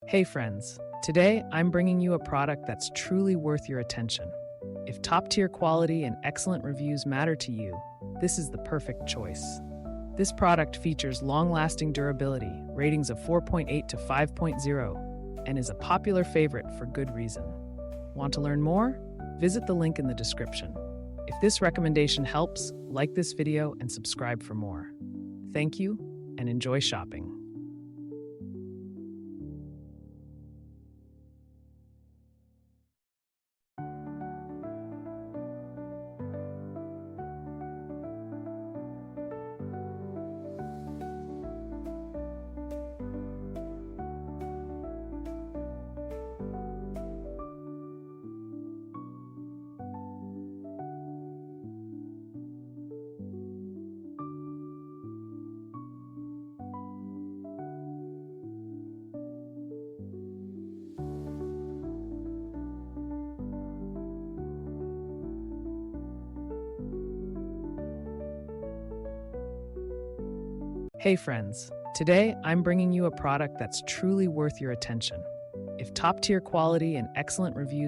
Hey friends, today I'm bringing you a product that's truly worth your attention. If top-tier quality and excellent reviews matter to you, this is the perfect choice. This product features long-lasting durability, ratings of 4.8 to 5.0, and is a popular favorite for good reason. Want to learn more? Visit the link in the description. If this recommendation helps, like this video and subscribe for more. Thank you, and enjoy shopping. Hey friends, today I'm bringing you a product that's truly worth your attention. If top-tier quality and excellent reviews